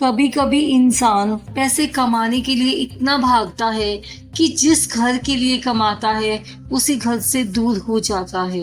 कभी कभी इंसान पैसे कमाने के लिए इतना भागता है कि जिस घर के लिए कमाता है उसी घर से दूर हो जाता है।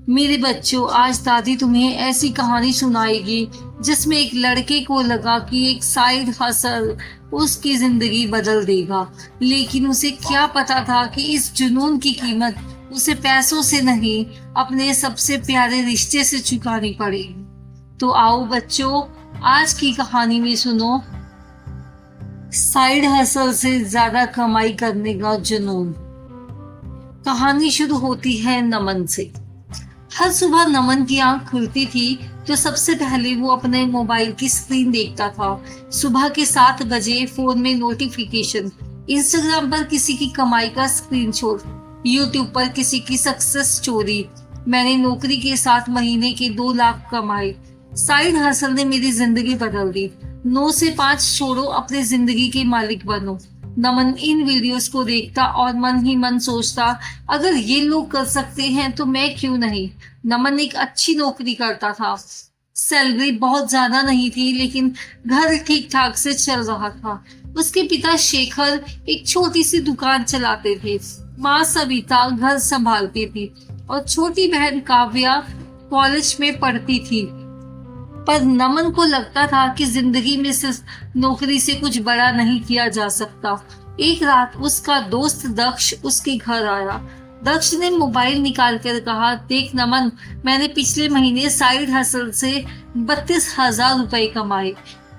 मेरे बच्चों, आज दादी तुम्हें ऐसी कहानी सुनाएगी जिसमें एक लड़के को लगा कि एक साइड हसल उसकी जिंदगी बदल देगा। लेकिन उसे क्या पता था कि इस जुनून की कीमत उसे पैसों से नहीं, अपने सबसे प्यारे रिश्ते से चुकानी पड़ेगी। तो आओ बच्चों, आज की कहानी में सुनो साइड हसल से ज्यादा कमाई करने का जुनून। कहानी शुरू होती है नमन से। हर सुबह नमन की आंख खुलती थी तो सबसे पहले वो अपने मोबाइल की स्क्रीन देखता था। सुबह के 7 बजे फोन में नोटिफिकेशन, इंस्टाग्राम पर किसी की कमाई का स्क्रीनशॉट, यूट्यूब पर किसी की सक्सेस स्टोरी। मैंने नौकरी के साथ महीने के 2 लाख कमाए। साइड हसल ने मेरी जिंदगी बदल दी। 9 से 5 छोड़ो, अपने जिंदगी के मालिक बनो। नमन इन वीडियोस को देखता और मन ही मन सोचता, अगर ये लोग कर सकते हैं तो मैं क्यों नहीं। नमन एक अच्छी नौकरी करता था। सैलरी बहुत ज्यादा नहीं थी, लेकिन घर ठीक ठाक से चल रहा था। उसके पिता शेखर एक छोटी सी दुकान चलाते थे। माँ सविता घर संभालती थी और छोटी बहन काव्या कॉलेज में पढ़ती थी। पर नमन को लगता था कि जिंदगी में सिर्फ नौकरी से कुछ बड़ा नहीं किया जा सकता। एक रात उसका दोस्त दक्ष उसके घर आया। दक्ष ने मोबाइल निकाल कर कहा, देख नमन, मैंने पिछले महीने साइड हसल से 32,000 रुपए कमाए।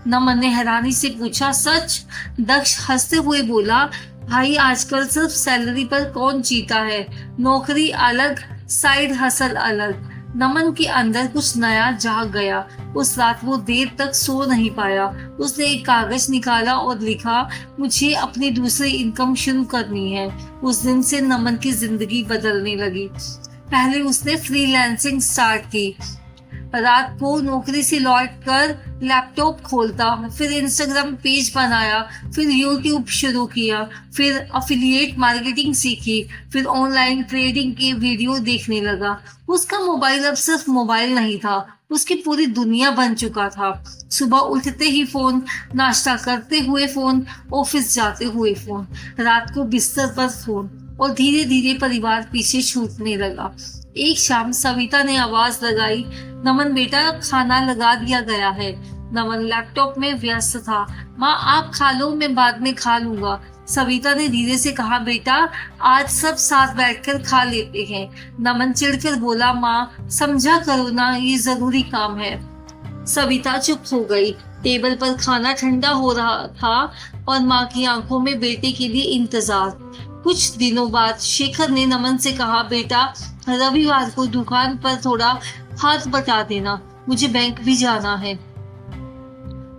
नमन ने हैरानी से पूछा, सच? दक्ष हंसते हुए बोला, भाई आजकल सिर्फ सैलरी पर कौन जीता है। नौकरी अलग, साइड हसल अलग। नमन के अंदर कुछ नया जाग गया। उस रात वो देर तक सो नहीं पाया। उसने एक कागज निकाला और लिखा, मुझे अपनी दूसरी इनकम शुरू करनी है। उस दिन से नमन की जिंदगी बदलने लगी। पहले उसने फ्रीलांसिंग स्टार्ट की। रात को नौकरी से लौट कर लैपटॉप खोलता, फिर इंस्टाग्राम पेज बनाया, फिर यूट्यूब शुरू किया, फिर अफिलिएट मार्केटिंग सीखी, फिर ऑनलाइन ट्रेडिंग के वीडियो देखने लगा। उसका मोबाइल अब सिर्फ मोबाइल नहीं था, उसकी पूरी दुनिया बन चुका था। सुबह उठते ही फोन, नाश्ता करते हुए फोन, ऑफिस जाते हुए फोन, रात को बिस्तर पर फोन, और धीरे धीरे परिवार पीछे छूटने लगा। एक शाम सविता ने आवाज लगाई, नमन बेटा, खाना लगा दिया गया है। नमन लैपटॉप में व्यस्त था। माँ आप खा लो, मैं बाद में खा लूंगा। सविता ने धीरे से कहा, बेटा आज सब साथ बैठकर खा लेते हैं। नमन चिढ़कर बोला, माँ समझा करो ना, ये जरूरी काम है। सविता चुप हो गई। टेबल पर खाना ठंडा हो रहा था और माँ की आंखों में बेटे के लिए इंतजार। कुछ दिनों बाद शेखर ने नमन से कहा, बेटा रविवार को दुकान पर थोड़ा हाथ बटा देना, मुझे बैंक भी जाना है।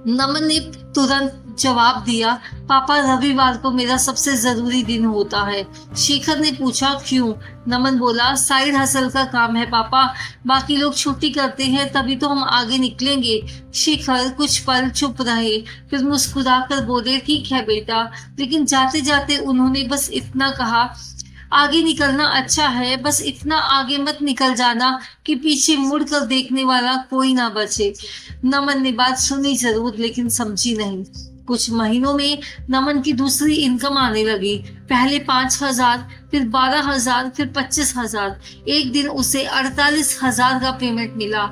नमन ने तुरंत जवाब दिया, पापा रविवार को मेरा सबसे जरूरी दिन होता है। शेखर ने पूछा, क्यों? नमन बोला, साइड हसल का काम है पापा, बाकी लोग छुट्टी करते हैं तभी तो हम आगे निकलेंगे। शेखर कुछ पल चुप रहे, फिर मुस्कुराकर बोले, ठीक है बेटा। लेकिन जाते जाते उन्होंने बस इतना कहा, आगे निकलना अच्छा है, बस इतना आगे मत निकल जाना कि पीछे मुड़ कर देखने वाला कोई ना बचे। नमन ने बात सुनी जरूर, लेकिन समझी नहीं। कुछ महीनों में नमन की दूसरी इनकम आने लगी। पहले 5,000, फिर 12,000, फिर 25,000। एक दिन उसे 48,000 का पेमेंट मिला।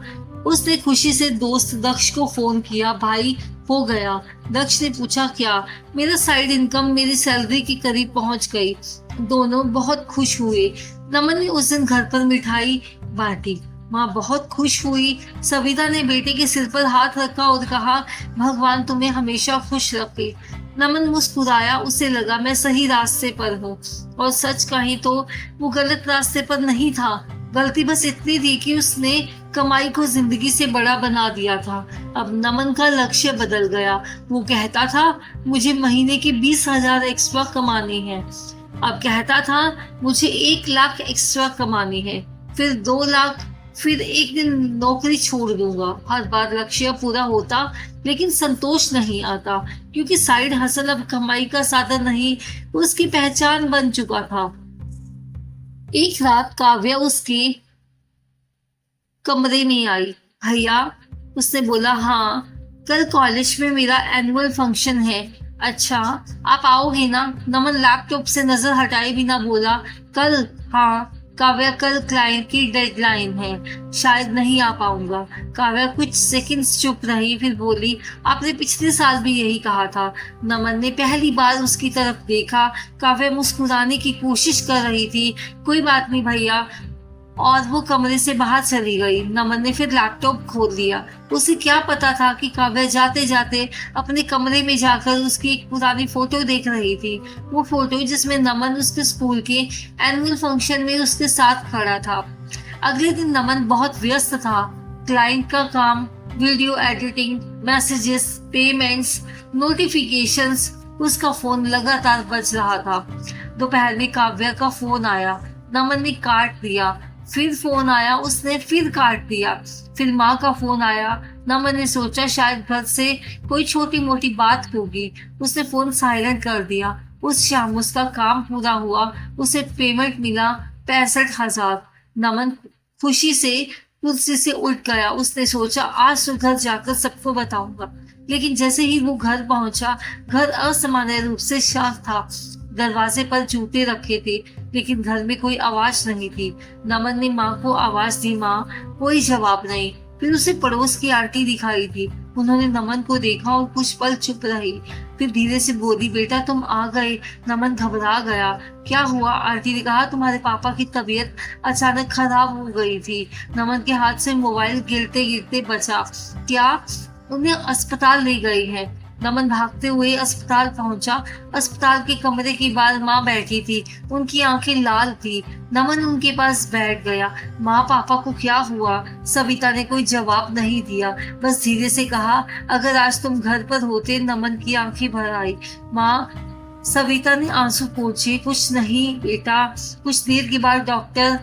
उसने खुशी से दोस्त दक्ष को फोन किया, भाई हो गया। दक्ष ने पूछा, क्या? मेरा साइड इनकम मेरी सैलरी के करीब पहुंच गई। दोनों बहुत खुश हुए। नमन ने उस दिन घर पर मिठाई बांटी। माँ बहुत खुश हुई। सविता ने बेटे के सिर पर हाथ रखा और कहा, भगवान तुम्हें हमेशा खुश रखे। नमन मुस्कुराया। उसे लगा, मैं सही रास्ते पर हूँ। और सच कही तो वो गलत रास्ते पर नहीं था। गलती बस इतनी थी कि उसने कमाई को जिंदगी से बड़ा बना दिया था। अब नमन का लक्ष्य बदल गया। वो कहता था, मुझे महीने के 20,000 एक्स्ट्रा कमाने हैं। अब कहता था, मुझे 1 लाख एक्स्ट्रा कमाने हैं, फिर 2 लाख, फिर एक दिन नौकरी छोड़ दूंगा। हर बार लक्ष्य पूरा होता, लेकिन संतोष नहीं आता, क्योंकि साइड हसल अब कमाई का साधन नहीं, उसकी पहचान बन चुका था। एक रात काव्या उसके कमरे में आई। भैया, उसने बोला, हाँ कल कॉलेज में मेरा एनुअल फंक्शन है। अच्छा, आप आओगे ना? नमन लैपटॉप से नजर हटाए बिना बोला। कल? हाँ। काव्या, कल क्लाइंट की डेडलाइन है, शायद नहीं आ पाऊंगा। काव्या कुछ सेकंड्स चुप रही, फिर बोली, आपने पिछले साल भी यही कहा था। नमन ने पहली बार उसकी तरफ देखा। काव्या मुस्कुराने की कोशिश कर रही थी। कोई बात नहीं भैया, और वो कमरे से बाहर चली गई। नमन ने फिर लैपटॉप खोल लिया। उसे क्या पता था कि काव्या जाते जाते अपने कमरे में जाकर उसकी एक पुरानी फोटो देख रही थी। वो फोटो जिसमें नमन उसके स्कूल के एनुअल फंक्शन में उसके साथ खड़ा था। अगले दिन नमन बहुत व्यस्त था। क्लाइंट का काम, video editing, messages, payments, notifications, उसका फोन लगातार बज रहा था। दोपहर में काव्या का फोन आया। नमन ने काट दिया। फिर फोन आया, उसने फिर काट दिया। फिर माँ का फोन आया। नमन ने सोचा शायद घर से कोई छोटी मोटी बात होगी। उसने फोन साइलेंट कर दिया। उस शाम उसका काम पूरा हुआ। उसे पेमेंट मिला 65,000। नमन खुशी से कुर्सी से उठ गया। उसने सोचा आज तो घर जाकर सबको बताऊंगा। लेकिन जैसे ही वो घर पहुंचा, घर असामान्य रूप से शांत था। दरवाजे पर जूते रखे थे, लेकिन घर में कोई आवाज नहीं थी। नमन ने माँ को आवाज दी, माँ। कोई जवाब नहीं। फिर उसे पड़ोस की आंटी दिखाई थी। उन्होंने नमन को देखा और कुछ पल चुप रही। फिर धीरे से बोली, बेटा तुम आ गए। नमन घबरा गया। क्या हुआ? आंटी ने कहा, तुम्हारे पापा की तबीयत अचानक खराब हो गई थी। नमन के हाथ से मोबाइल गिरते गिरते बचा। क्या? उन्हें अस्पताल ले गई है। नमन भागते हुए अस्पताल पहुंचा। अस्पताल के कमरे के बाहर माँ बैठी थी। उनकी आंखें लाल थी। नमन उनके पास बैठ गया। माँ, पापा को क्या हुआ? सविता ने कोई जवाब नहीं दिया, बस धीरे से कहा, अगर आज तुम घर पर होते। नमन की आंखें भर आई। माँ, सविता ने आंसू पोंछे। कुछ नहीं बेटा। कुछ देर के बाद डॉक्टर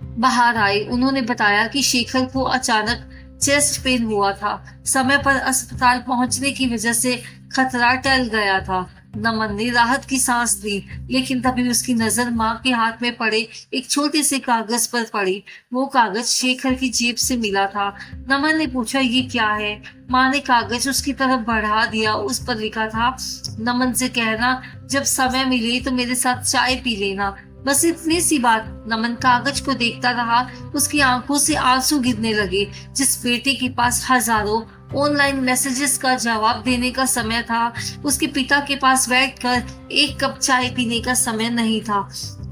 बाहर आए। उन्होंने बताया कि शेखर को अचानक चेस्ट पेन हुआ था। समय पर अस्पताल पहुंचने की वजह से खतरा टल गया था। नमन ने राहत की सांस ली, लेकिन तभी उसकी नजर माँ के हाथ में पड़े एक छोटे से कागज पर पड़ी। वो कागज शेखर की जेब से मिला था। नमन ने पूछा, ये क्या है? माँ ने कागज उसकी तरफ बढ़ा दिया। उस पर लिखा था, नमन से कहना जब समय मिले तो मेरे साथ चाय पी लेना। बस इतनी सी बात। नमन कागज को देखता रहा। उसकी आंखों से आंसू गिरने लगे। जिस बेटे के पास हजारों ऑनलाइन मैसेजेस का जवाब देने का समय था, उसके पिता के पास बैठकर एक कप चाय पीने का समय नहीं था।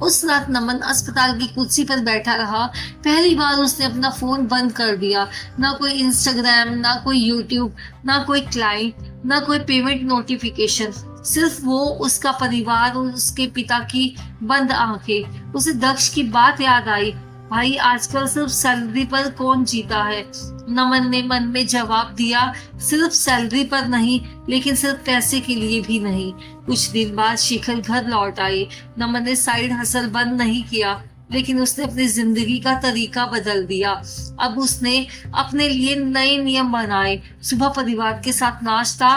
उस रात नमन अस्पताल की कुर्सी पर बैठा रहा। पहली बार उसने अपना फोन बंद कर दिया। ना कोई इंस्टाग्राम, ना कोई यूट्यूब, ना कोई क्लाइंट, ना कोई पेमेंट नोटिफिकेशन। सिर्फ वो, उसका परिवार और उसके पिता की बंद आंखें। उसे दक्ष की बात याद आई, भाई आजकल सिर्फ सैलरी पर कौन जीता है? नमन ने मन में जवाब दिया, सिर्फ सैलरी पर नहीं, लेकिन सिर्फ पैसे के लिए भी नहीं। कुछ दिन बाद शेखर घर लौट आए। नमन ने साइड हसल बंद नहीं किया, लेकिन उसने अपनी जिंदगी का तरीका बदल दिया। अब उसने अपने लिए नए नियम बनाए। सुबह परिवार के साथ नाश्ता,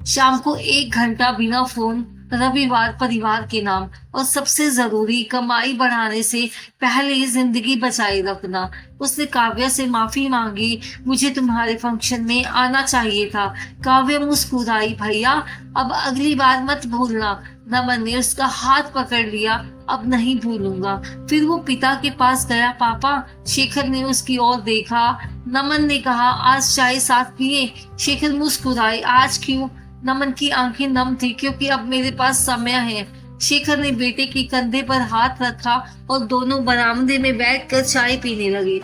शाम को 1 घंटा बिना फोन, रविवार परिवार के नाम, और सबसे जरूरी कमाई बढ़ाने से पहले जिंदगी बचाए रखना। उसने काव्या से माफी मांगी, मुझे तुम्हारे फंक्शन में आना चाहिए था। काव्या मुस्कुराई, भैया अब अगली बार मत भूलना। नमन ने उसका हाथ पकड़ लिया, अब नहीं भूलूंगा। फिर वो पिता के पास गया। पापा, शेखर ने उसकी ओर देखा। नमन ने कहा, आज चाय साथ पिए? शेखर मुस्कुराए, आज क्यों? नमन की आंखें नम थी, क्योंकि अब मेरे पास समय है। शेखर ने बेटे के कंधे पर हाथ रखा और दोनों बरामदे में बैठकर चाय पीने लगे।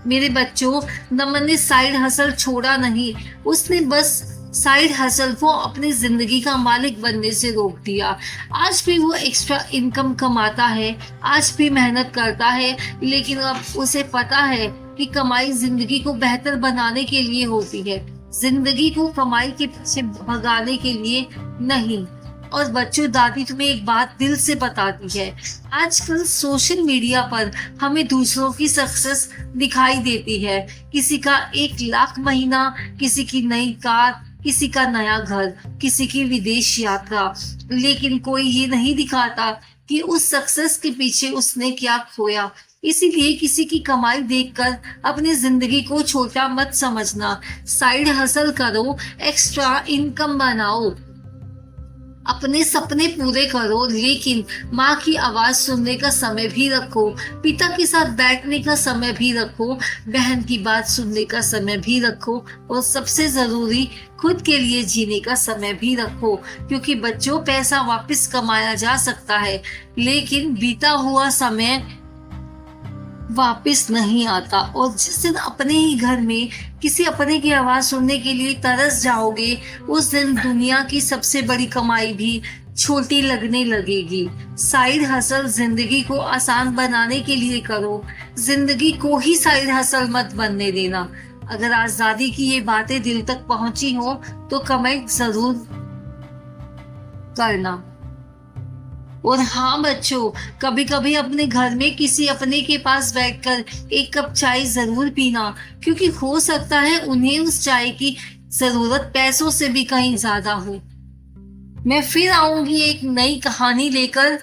मेरे बच्चों, नमन ने साइड हसल छोड़ा नहीं। उसने बस साइड हसल को अपनी जिंदगी का मालिक बनने से रोक दिया। आज भी वो एक्स्ट्रा इनकम कमाता है, आज भी मेहनत करता है, लेकिन अब उसे पता है कि कमाई जिंदगी को बेहतर बनाने के लिए होती है, जिंदगी को कमाई के पीछे भगाने के लिए नहीं। और बच्चों, दादी तुम्हें एक बात दिल से बताती है, आजकल सोशल मीडिया पर हमें दूसरों की सक्सेस दिखाई देती है। किसी का 1 लाख महीना, किसी की नई कार, किसी का नया घर, किसी की विदेश यात्रा, लेकिन कोई ये नहीं दिखाता कि उस सक्सेस के पीछे उसने क्या खोया, इसीलिए किसी की कमाई देखकर अपनी जिंदगी को छोटा मत समझना। साइड हसल करो, एक्स्ट्रा इनकम बनाओ, अपने सपने पूरे करो, लेकिन माँ की आवाज सुनने का समय भी रखो, पिता के साथ बैठने का समय भी रखो, बहन की बात सुनने का समय भी रखो, और सबसे जरूरी खुद के लिए जीने का समय भी रखो। क्योंकि बच्चों, पैसा वापस कमाया जा सकता है, लेकिन बीता हुआ समय वापस नहीं आता। और जिस दिन अपने ही घर में किसी अपने की आवाज सुनने के लिए तरस जाओगे, उस दिन दुनिया की सबसे बड़ी कमाई भी छोटी लगने लगेगी। साइड हसल जिंदगी को आसान बनाने के लिए करो, जिंदगी को ही साइड हसल मत बनने देना। अगर आजादी की ये बातें दिल तक पहुंची हो तो कमेंट जरूर करना। और हाँ बच्चों, कभी कभी अपने घर में किसी अपने के पास बैठकर एक कप चाय जरूर पीना, क्योंकि हो सकता है उन्हें उस चाय की जरूरत पैसों से भी कहीं ज्यादा हो। मैं फिर आऊंगी एक नई कहानी लेकर,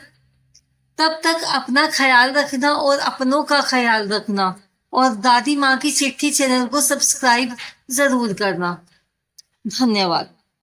तब तक अपना ख्याल रखना और अपनों का ख्याल रखना। और दादी माँ की चिट्ठी चैनल को सब्सक्राइब जरूर करना। धन्यवाद।